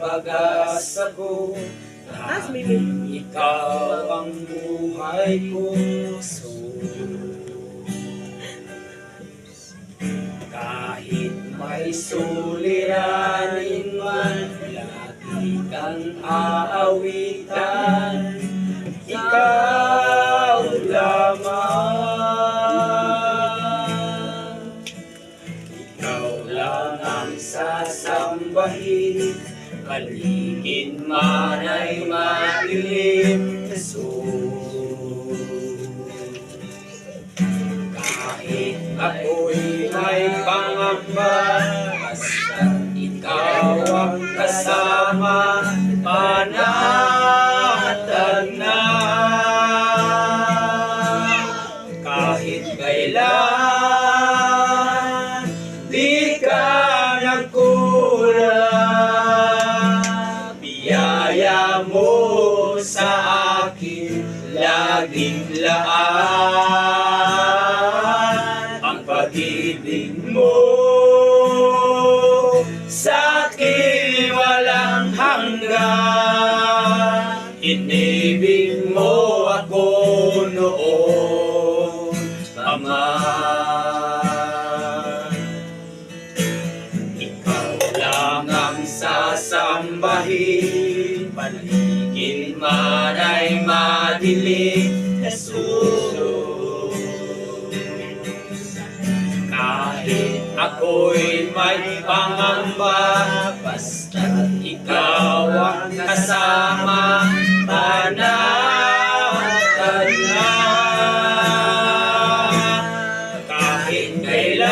pag-asa ko, ikaw ang buhay ko. Kahit may suliranin man, lagi kang aawitan. Ikaw lamang, ikaw lang ang sasambahin. Paligid man ay madilim, Jesus. Kahit ako'y may pangamba, basta ikaw ang kasama, panatag na. Kahit kailan di ka nagkulang, biyaya mo sa akin laging laan. Ang pag-ibig mo sa akin walang hanggan. Inibig mo ako noon pa man. Ikaw lang ang sasambahin, paligid man ay madilim, Jesus. Kahit ako'y may pangamba, basta ikaw ang kasama, panatag na. Kahit kailan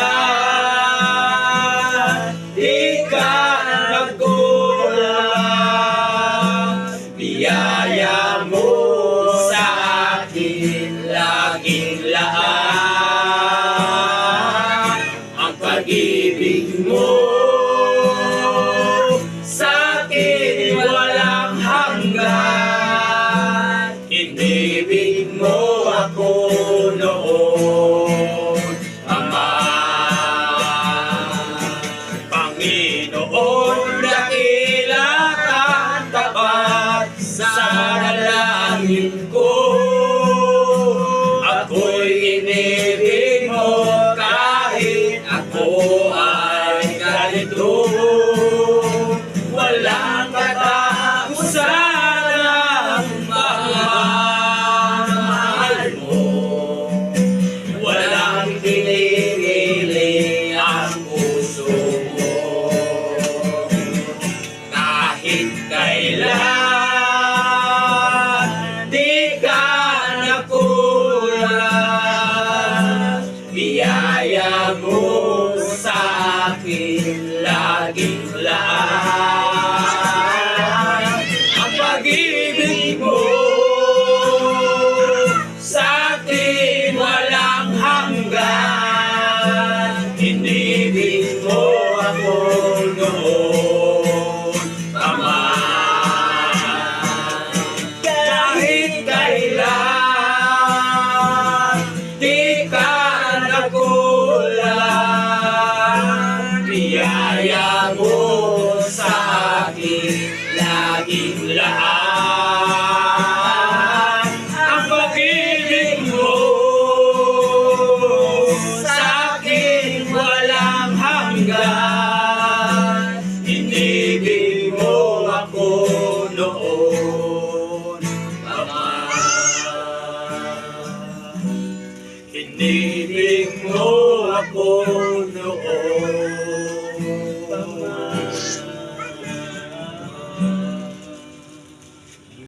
di ka nagkulang, biyaya mo sa akin laging laan. Ang pag-ibig mo sa akin walang hanggan. Inibig mo ako noon, Ama. Panginoon, dakila ka tapat sa dalangin ko. Ako'y inibig mo kahit ako ay ganito. Walang katapusan ang pagmamahal mo. Walang pinipili ang puso mo. Kahit kailan di ka nakulang, biyaya mo sa akin laging laan. Ang pag-ibig mo sa akin walang hanggan. Inibig mo ako noon, Ama. Kahit kailan di ka nagkulang, biyaya mo sa akin laging laan. Ang pag-ibig mo sa akin walang hanggan. Inibig mo ako noon, Ama. Inibig mo ako noon.